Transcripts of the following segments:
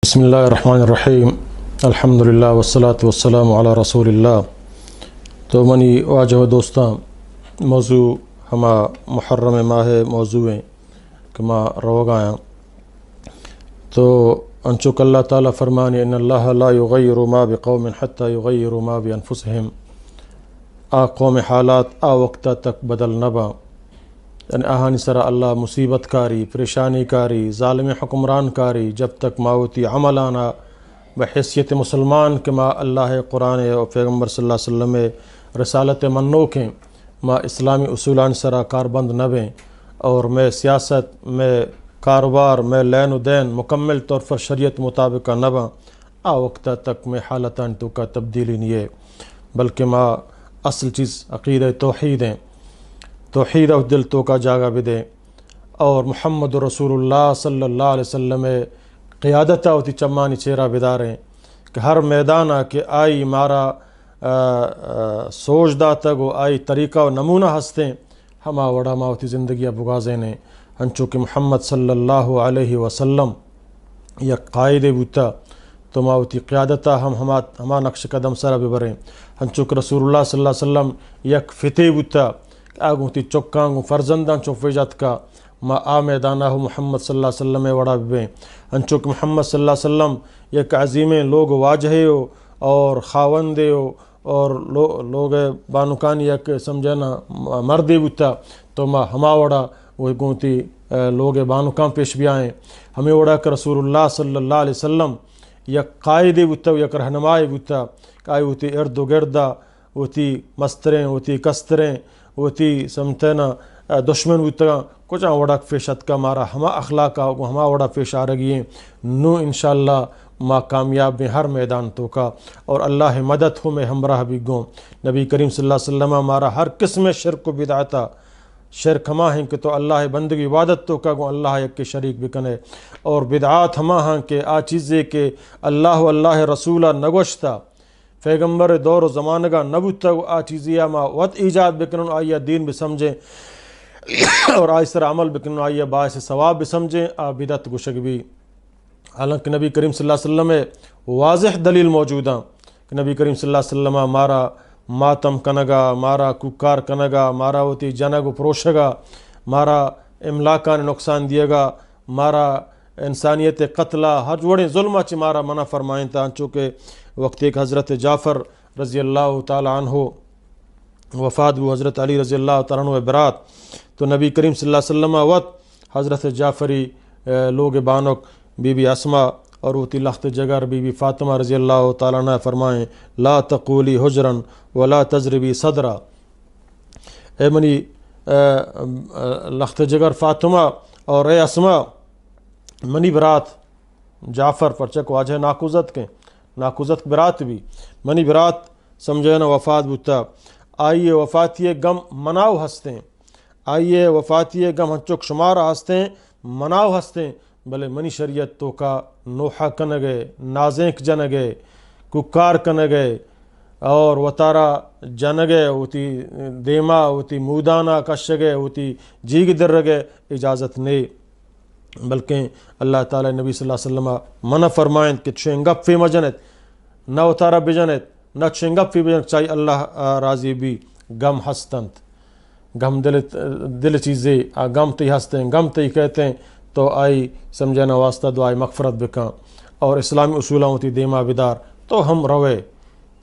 بسم اللہ الرحمن الرحیم الحمدللہ والصلاة والسلام علی رسول اللہ. تو منی واجہ دوستاں موضوع ہما محرم ماہ موضوع ہیں کہ ما روگایا تو انچوک اللہ تعالیٰ فرمانے ان اللہ لا یغیر ما بقوم حتی یغیر ما بانفسہم. آ قوم حالات آ وقتہ تک بدل نبا، یعنی آہانی سرا اللہ مصیبت کاری، پریشانی کاری، ظالم حکمران کاری جب تک ماوتی عملانا بحیثیت مسلمان کہ ما اللہ قرآن اور پیغمبر صلی اللہ علیہ وسلم رسالت منوکیں، ما اسلامی اصولان سرا کاربند نبیں اور میں سیاست میں کاروبار میں لین و دین مکمل طور پر شریعت مطابق نباں. آ وقتہ تک میں حالتان تو کا تبدیلی نہیں ہے، بلکہ ما اصل چیز عقیدہ توحید ہیں، توحید و دل تو کا جاگا بدے اور محمد رسول اللہ صلی اللہ علیہ وسلم قیادت ہوتی چمانی چہرہ بداریں کہ ہر میدان کہ آئی مارا سوچ دا تگو آئی طریقہ و نمونہ ہستیں ہما وڑا ماوتی زندگیہ بگازیں نے ہنچو کہ محمد صلی اللہ علیہ وسلم یا قائد بوتا تو ماوتی قیادتہ ہما نقش قدم سرا ببریں ہنچو کہ رسول اللہ صلی اللہ علیہ وسلم یک فتح بوتا آگوں تی چکانگوں فرزندان چوفے جات کا ما آ میدانہ محمد صلی اللہ علیہ وسلم وڑا ببیں ہنچو کہ محمد صلی اللہ علیہ وسلم یک عظیم لوگ واجہے ہو اور خاوندے ہو اور لوگ بانکان یک سمجھنا مردی بوتا تو ما ہما وڑا وہ گونتی لوگ بانکان پیش بھی آئیں ہمیں وڑا کہ رسول اللہ صلی اللہ علیہ وسلم یک قائد بوتا یک رہنمائی بوتا کہ آئی ہوتی ارد و گردہ ہوتی مستریں ہوتی کستریں ہوتی سمتنا دشمن بوتا کچھ وڑا پیشت کا مارا ہما اخلاق ہما وڑا پیش آ رہی ہیں نو انشاءاللہ ما کامیاب میں ہر میدان تو کا اور اللہ مدد ہو میں ہمراہ بھی گوں. نبی کریم صلی اللہ علیہ وسلم مارا ہر قسم شرک و بدعتا شرک ہما ہیں کہ تو اللہ بندگی عبادت تو کا گو اللہ یک کے شریک بکنے اور بدعات ہما ہیں کہ آ چیزیں کہ اللہ رسولہ نگوشتا پیغمبر دور و زمانگا نبوتا آ چیزیا ما وط ایجاد بکنن آئیہ دین بھی سمجھیں اور آئی سر عمل بکنن آئیہ باعث ثواب بھی سمجھیں آ بدعت گشک بھی. حالانکہ نبی کریم صلی اللہ علیہ وسلم واضح دلیل موجودہ کہ نبی کریم صلی اللہ علیہ وسلم مارا ماتم کنگا مارا ککار کنگا مارا ہوتی جنگ پروشگا مارا املاکان نقصان دیے گا مارا انسانیت قتلہ ہر وڑیں ظلمہ چی مارا منع فرمائیں تا چونکہ وقت ایک حضرت جعفر رضی اللہ تعالی عنہ وفات وہ حضرت علی رضی اللہ تعالی عنہ برات تو نبی کریم صلی اللہ علیہ وسلم وقت حضرت جعفری لوگ بانک بی بی اسما اور وہ لخت جگر بی بی فاطمہ رضی اللہ تعالیٰ عنہ فرمائیں لا تقولی حجرن ولا تضربی صدرا. اے منی لخت جگر فاطمہ اور اے اسما منی برات جعفر پرچک واجہ ناکوزت کے ناکوزت برات بھی منی برات سمجھے نا وفات بوتا آئیے وفاتی غم مناؤ ہستیں آئیے وفاتی غم ہنچک شمار ہستیں مناؤ ہستیں بلے منی شریعت تو کا نوحہ کنگے نازینک جنگے ککار کنگے اور وطارہ جنگے ہوتی دیما ہوتی مودانہ کشگے ہوتی جیگ در رگے اجازت نہیں بلکہ اللہ تعالی نبی صلی اللہ علیہ وسلم منع فرمائیں کہ چھنگپ فی مجنت نہ اتارا بجنت نہ چھنگپ فی بجنت چاہیے اللہ راضی بھی غم ہستنت غم دل چیزیں غم تی ہستیں غم تی کہتے ہیں تو آئی سمجھنا واسطہ دعائی مغفرت بکاں اور اسلامی اصولہ ہوتی دیما بدار تو ہم روے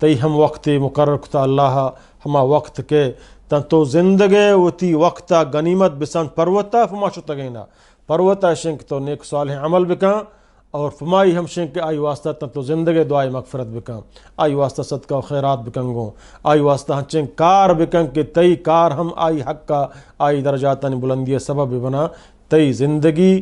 تی ہم وقت مقرر کتا اللہ ہما وقت کے تن تو زندگی ہوتی وقتا غنیمت بسان پروتا فما شتا گینا پروتا شنک تو نیک صالح عمل بکاں اور فمائی ہم شنک آئی واسطہ تن تو زندگی دعائی مغفرت بکاں آئی واسطہ صدقہ و خیرات بکنگوں آئی واسطہ ہنچیں کار بکن کہ تی کار ہم آئی حق کا آئی درجاتانی بلندی سبب بنا تی زندگی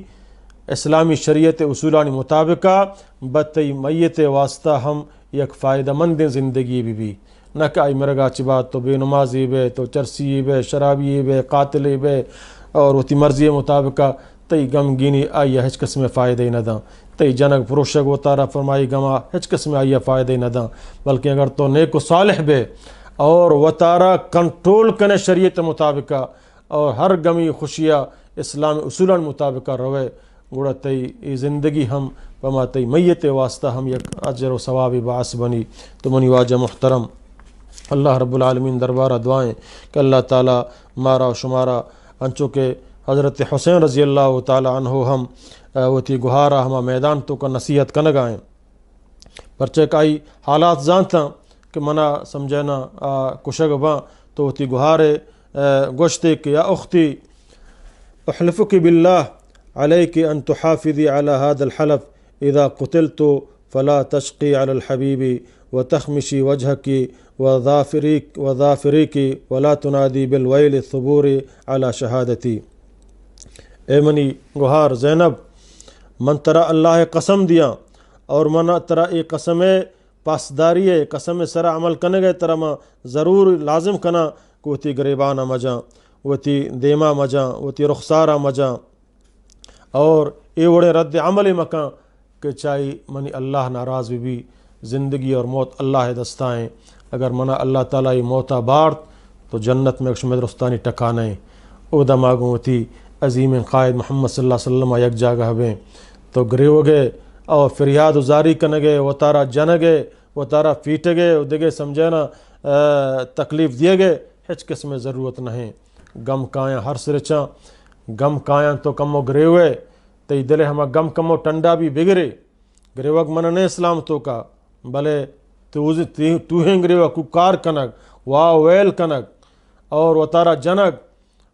اسلامی شریعت اصولانی مطابقہ بتی میت واسطہ ہم یک فائدہ مند زندگی بھی نہ کہ آئی مرگا چی بات تو بے نمازی بے تو چرسی بے شرابی بے قاتل بے اور وہ تی مرضی مطابقہ تی غمگینی آئی ہچ قسم فائدہ نہ داں تی جنگ پروشگ و تارا فرمائی گما ہچ قسم آئی فائدہ نہ داں بلکہ اگر تو نیک و صالح بے اور و تارا کنٹرول کنے شریعت مطابقہ اور ہر غمی خوشیہ اسلام اصولان مطابقہ روے گوڑا تی زندگی ہم پما تی میت واسطہ ہم یک اجر و ثواب باعث بنی. تو منی واجہ محترم اللہ رب العالمین دربارہ دعائیں کہ اللہ تعالیٰ مارا و شمارا انچو کہ حضرت حسین رضی اللہ تعالیٰ عنہ ہم وہ تھی گہارا ہما میدان تو کا نصیحت کنگائیں پرچہ کائی حالات جانتا کہ منا سمجھنا کشگ باں تو وہ تھی گہارے گوشتے کہ یا اختی احلفک باللہ علیک ان تحافظی علی هذا الحلف اذا قتلت فلا تشقی علی الحبیب وتخمشی وجهك وظافریک ولا تنادی بالویل الثبور علی شہادتی. اے منی گہار زینب من ترا اللہ قسم دیا اور من ترا ای قسم پاسداری ہے قسم سرا عمل کنے گئے ترا ما ضرور لازم کنا کو تی گریبانہ مجاں وہ تی دیما مجاں وہ تی رخسارہ مجاں اور اے وڑے رد عمل مکاں کہ چاہی منی اللہ ناراض بھی زندگی اور موت اللہ دستائیں. اگر منا اللہ تعالیٰ موتا بارت تو جنت میں شمد رستانی ٹکانے او دماغوں تھی عظیم قائد محمد صلی اللہ علیہ وسلم یک جاگہ بیں تو گریو گئے اور فریاد زاری کنگے وہ تارا جنگے وہ تارا پیٹ گئے وہ دگے سمجھے نا تکلیف دیے گئے ہچ قسم ضرورت نہیں. غم کایاں ہر سرچاں غم کایاں تو کمو گریوے تی دلے ہما غم کمو ٹنڈا بھی بگڑے گریوک مننے اسلام تو کا بلے تو ہیں گریوہ کار کنک واہ ویل کنک اور وہ تارا جنک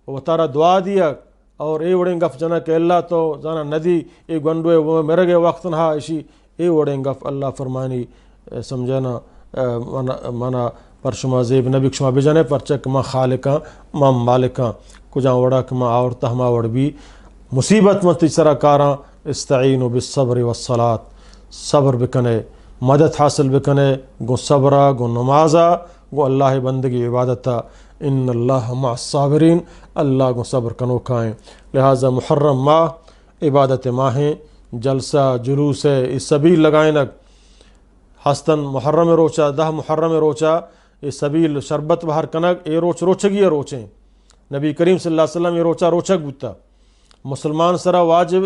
وہ تارا دعا دیا اور اے وڑیں گف جنک اللہ تو زانا ندی اے گنڈوے وہ مرگے وقت نہا اشی اے وڑیں گف اللہ فرمانی سمجھنا منا پر شما زیب نبی شما بجانے پرچک ما خالقاں ما مالکاں کجاں وڑا کہ ما آورتا ہما وڑ بھی مصیبت من تجسرا کاراں استعینوا بالصبر والصلاة صبر بکنے مدد حاصل بکنے گو صبرہ گو نمازہ گو اللہ بندگی عبادتہ ان اللہ مع الصابرین اللہ گو صبر کنو کھائیں. لہٰذا محرم ماہ عبادت ماہیں جلسہ جلوس اس سبیل لگائنک ہستن محرم روچا 10 محرم روچا یہ سبیل شربت بہر کنک اے روچ روچگی روچیں نبی کریم صلی اللہ علیہ وسلم یہ روچا روچک بوتا مسلمان سرا واجب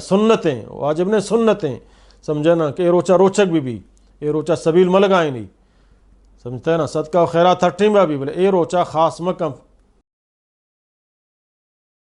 سنتیں واجب نے سنتیں سمجھے نا کہ اے روچا روچک بھی اے روچا سبیل ملگائیں نہیں سمجھتے ہیں نا صدقہ و خیرات ہٹیں بھی بلے اے روچا خاص مکم